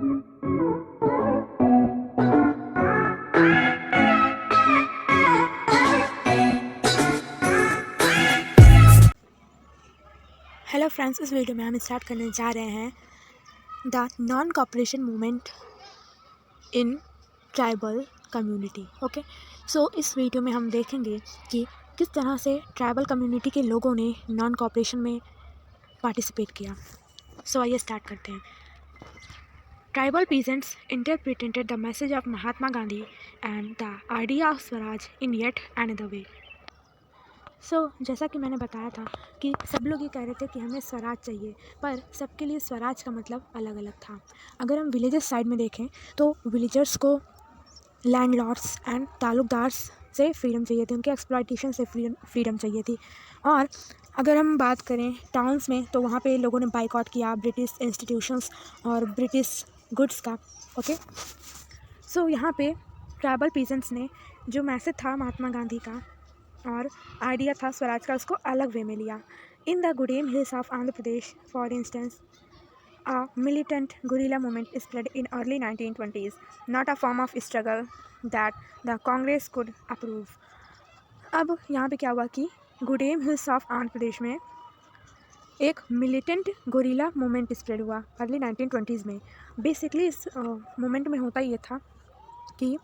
Hello friends, इस video में हम स्टार्ट करने जा रहे हैं the non cooperation movement in tribal community. Okay, so इस वीडियो में हम देखेंगे कि किस तरह से ट्राइबल कम्युनिटी के लोगों ने नॉन कॉपरेशन में पार्टिसिपेट किया। सो आइए स्टार्ट करते हैं। Tribal peasants interpreted the message of Mahatma Gandhi and the idea of Swaraj in yet another way. जैसा कि मैंने बताया था कि सब लोग ये कह रहे थे कि हमें स्वराज चाहिए, पर सबके लिए स्वराज का मतलब अलग अलग था। अगर हम विलेजेस साइड में देखें तो विलेजर्स को लैंडलॉर्ड्स एंड ताल्लुकदार्स से फ्रीडम चाहिए थी, उनके एक्सप्लॉयटेशन से फ्रीडम चाहिए थी। और अगर हम बात करें टाउन्स में तो वहाँ पे लोगों ने बाइकआउट किया ब्रिटिश इंस्टीट्यूशंस और ब्रिटिश गुड्स का। ओके, यहाँ पे ट्राइबल पीजेंट्स ने जो मैसेज था महात्मा गांधी का और आइडिया था स्वराज का, उसको अलग वे में लिया। In the Gudem hills of Andhra Pradesh for instance a militant guerrilla movement spread in early 1920s, not a form of struggle that the Congress could approve. अब यहाँ पे क्या हुआ कि गुडेम हिल्स ऑफ आंध्र प्रदेश में एक मिलिटेंट गोरिल्ला मूवमेंट स्प्रेड हुआ अर्ली 1920s में। बेसिकली इस मूवमेंट में होता ये था कि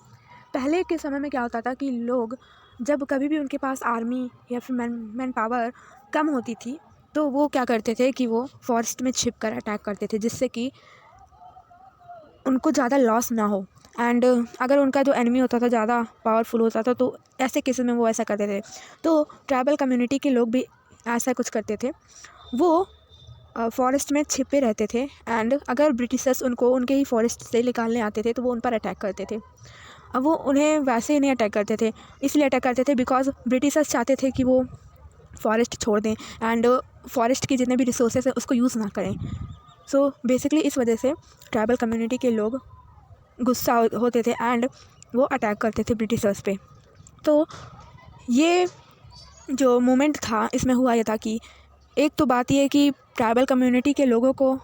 पहले के समय में क्या होता था कि लोग जब कभी भी उनके पास आर्मी या फिर मैन पावर कम होती थी तो वो क्या करते थे कि वो फॉरेस्ट में छिप कर अटैक करते थे, जिससे कि उनको ज़्यादा लॉस ना हो। एंड अगर उनका जो एनिमी होता था ज़्यादा पावरफुल होता था तो ऐसे केसेस में वो ऐसा करते थे। तो ट्राइबल कम्युनिटी के लोग भी ऐसा कुछ करते थे, वो फॉरेस्ट में छिपे रहते थे। एंड अगर ब्रिटिशर्स उनको उनके ही फॉरेस्ट से निकालने आते थे तो वो उन पर अटैक करते थे। अब वो उन्हें वैसे ही नहीं अटैक करते थे, इसलिए अटैक करते थे बिकॉज ब्रिटिशर्स चाहते थे कि वो फॉरेस्ट छोड़ दें एंड फॉरेस्ट की जितने भी रिसोर्सेज हैं उसको यूज़ ना करें। बेसिकली इस वजह से ट्राइबल कम्युनिटी के लोग गुस्सा होते थे एंड वो अटैक करते थे ब्रिटिशर्स पे। तो ये जो मूवमेंट था इसमें हुआ ये था कि एक तो बात ये है कि ट्राइबल कम्युनिटी के लोगों को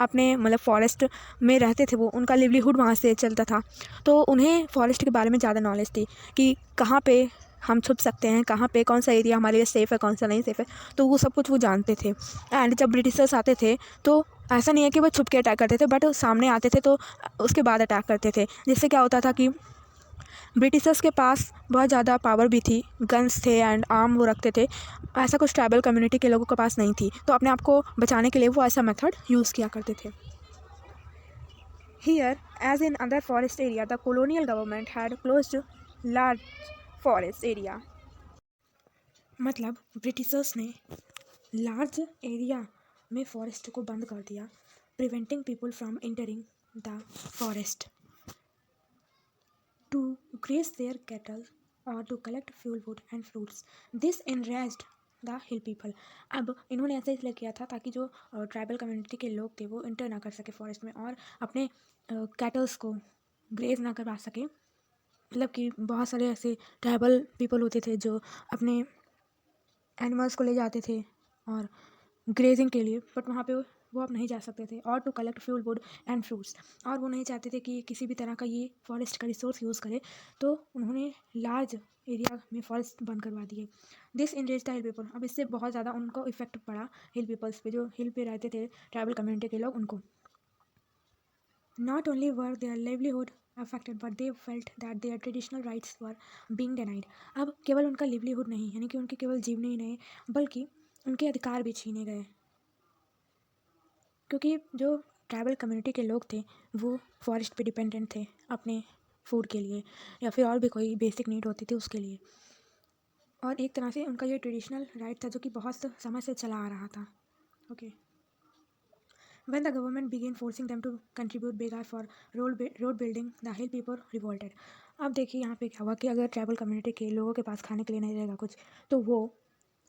अपने मतलब फॉरेस्ट में रहते थे, वो उनका लिवलीहुड वहाँ से चलता था, तो उन्हें फॉरेस्ट के बारे में ज़्यादा नॉलेज थी कि कहाँ पे हम छुप सकते हैं, कहाँ पे कौन सा एरिया हमारे लिए सेफ़ है, कौन सा नहीं सेफ़ है। तो वो सब कुछ वो जानते थे। एंड जब ब्रिटिशर्स आते थे तो ऐसा नहीं है कि वो छुप के अटैक करते थे, बट सामने आते थे तो उसके बाद अटैक करते थे। जिससे क्या होता था कि ब्रिटिशर्स के पास बहुत ज़्यादा पावर भी थी, गन्स थे एंड आर्म वो रखते थे। ऐसा कुछ ट्राइबल कम्युनिटी के लोगों के पास नहीं थी, तो अपने आप को बचाने के लिए वो ऐसा मेथड यूज़ किया करते थे। Here as in other forest area the colonial government had closed large forest area. मतलब ब्रिटिशर्स ने लार्ज एरिया में फॉरेस्ट को बंद कर दिया, preventing people from entering the forest to graze their cattle or to collect fuel wood and fruits. This enraged the hill people. अब इन्होंने ऐसा इसलिए किया था ताकि जो ट्राइबल कम्युनिटी के लोग थे वो इंटर ना कर सके फॉरेस्ट में और अपने कैटल्स को ग्रेज ना करवा सके। मतलब कि बहुत सारे ऐसे ट्राइबल पीपल होते थे जो अपने एनिमल्स को ले जाते थे और ग्रेजिंग के लिए, बट वहाँ पे वो अब नहीं जा सकते थे। और to collect fuel wood and fruits, और वो नहीं चाहते थे कि किसी भी तरह का ये फॉरेस्ट का रिसोर्स यूज़ करे, तो उन्होंने लार्ज एरिया में फॉरेस्ट बंद करवा दिए। This injuries the hill people. अब इससे बहुत ज़्यादा उनको इफेक्ट पड़ा हिल पीपल्स पे, जो हिल पे रहते थे ट्राइबल कम्युनिटी के लोग, उनको। Not only were their livelihood affected but they felt that their traditional rights were being denied. अब केवल उनका लिवलीहुड नहीं, यानी कि उनके केवल जीवने ही नहीं बल्कि उनके अधिकार भी छीने गए, क्योंकि जो ट्राइबल कम्युनिटी के लोग थे वो फॉरेस्ट पे डिपेंडेंट थे अपने फूड के लिए या फिर और भी कोई बेसिक नीड होती थी उसके लिए। और एक तरह से उनका ये ट्रेडिशनल राइट था जो कि बहुत समय से चला आ रहा था। Okay, when the government began forcing them to contribute bigger for road building, the hill people revolted. अब देखिए यहाँ पे क्या हुआ कि अगर ट्राइबल कम्युनिटी के लोगों के पास खाने के लिए नहीं रहेगा कुछ, तो वो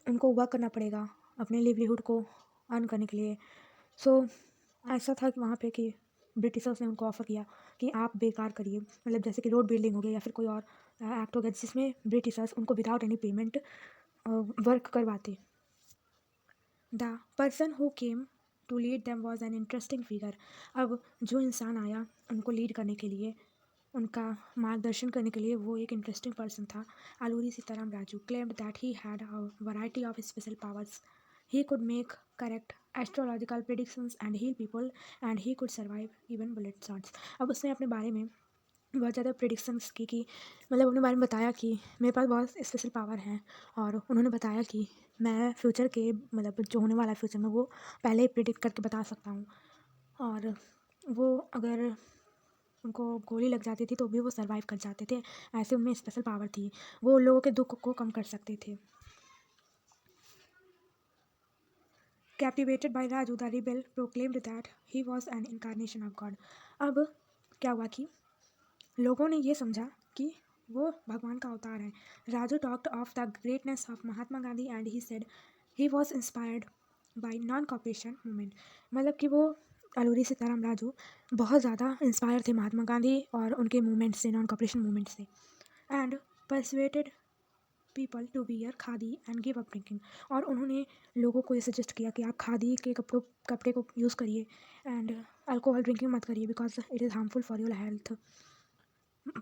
उनको वर्क करना पड़ेगा अपने लिवलीहुड को अर्न करने के लिए। ऐसा था कि वहाँ पे कि ब्रिटिशर्स ने उनको ऑफ़र किया कि आप बेकार करिए, मतलब जैसे कि रोड बिल्डिंग हो गया या फिर कोई और एक्ट हो गया जिसमें ब्रिटिशर्स उनको विदाउट एनी पेमेंट वर्क करवाते। The person who came to lead them was an interesting figure. अब जो इंसान आया उनको लीड करने के लिए, उनका मार्गदर्शन करने के लिए, वो एक इंटरेस्टिंग पर्सन था. Alluri Sitaram Raju claimed that he had a variety of special powers. He could make correct astrological predictions and heal people, and he could survive even bullet shots. अब उसने अपने बारे में बहुत ज़्यादा प्रिडिक्शंस की मतलब अपने बारे में बताया कि मेरे पास बहुत स्पेशल पावर हैं, और उन्होंने बताया कि मैं फ्यूचर के मतलब जो होने वाला है फ्यूचर में वो पहले ही प्रिडिक्ट करके बता सकता हूँ, और वो अगर उनको गोली लग जाती थी तो भी वो सर्वाइव कर जाते थे. ऐसे उनमें स्पेशल पावर थी, वो लोगों के दुख को कम कर सकते थे. Captivated by Raju, the rebel proclaimed that he was an incarnation of God. अब क्या हुआ कि लोगों ने ये समझा कि वो भगवान का अवतार है. Raju talked of the greatness of Mahatma Gandhi and he said he was inspired by non cooperation movement. मतलब कि वो अलूरी सीताराम राजू बहुत ज़्यादा इंस्पायर थे महात्मा गांधी और उनके मूवमेंट से, नॉन कॉपरेशन मूवमेंट से. And persuaded people to wear khadi and give up drinking. और उन्होंने लोगों को ये सजेस्ट किया कि आप खादी के कपड़े को यूज़ करिए एंड अल्कोहल ड्रिंकिंग मत करिए because it is harmful for your health.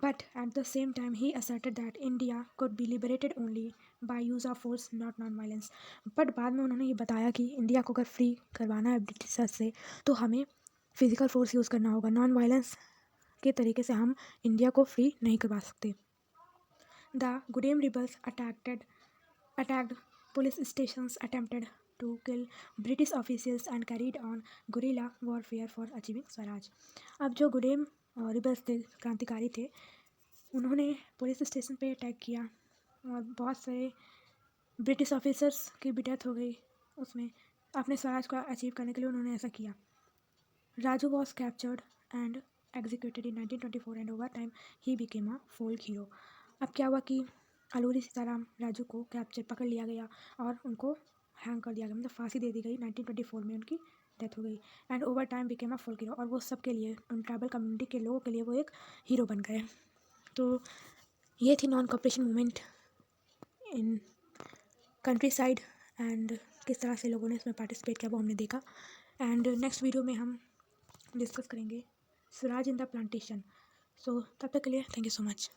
But at the same time, he asserted that India could be liberated only by use of force, not non-violence. But बाद में उन्होंने ये बताया कि India को अगर फ्री करवाना है ब्रिटिशर्स से तो हमें फिजिकल फोर्स यूज़ करना होगा, नॉन वायलेंस के तरीके से हम इंडिया को फ्री नहीं करवा सकते. The Gudem rebels attacked police stations, attempted to kill British officials and carried on guerrilla warfare for achieving Swaraj. अब जो गुडेम रिबल्स थे, क्रांतिकारी थे, उन्होंने पुलिस स्टेशन पे अटैक किया और बहुत सारे ब्रिटिश ऑफिसर्स की भी डेथ हो गई. उसमें अपने स्वराज को अचीव करने के लिए उन्होंने ऐसा किया. Raju was captured and executed in 1924 and over time he became a folk hero. अब क्या हुआ कि अलूरी सीताराम राजू को पकड़ लिया गया और उनको हैंग कर दिया गया, मतलब फांसी दे दी गई. 1924 में उनकी डेथ हो गई. And over time became a folk hero. और वो सबके लिए, उन ट्राइबल कम्युनिटी के लोगों के लिए वो एक हीरो बन गए. तो ये थी non cooperation movement in country side, and किस तरह से लोगों ने इसमें पार्टिसिपेट किया वो हमने देखा. एंड नेक्स्ट वीडियो में हम डिस्कस करेंगे स्वराज इन द प्लांटेशन. सो तब तक के लिए थैंक यू सो मच.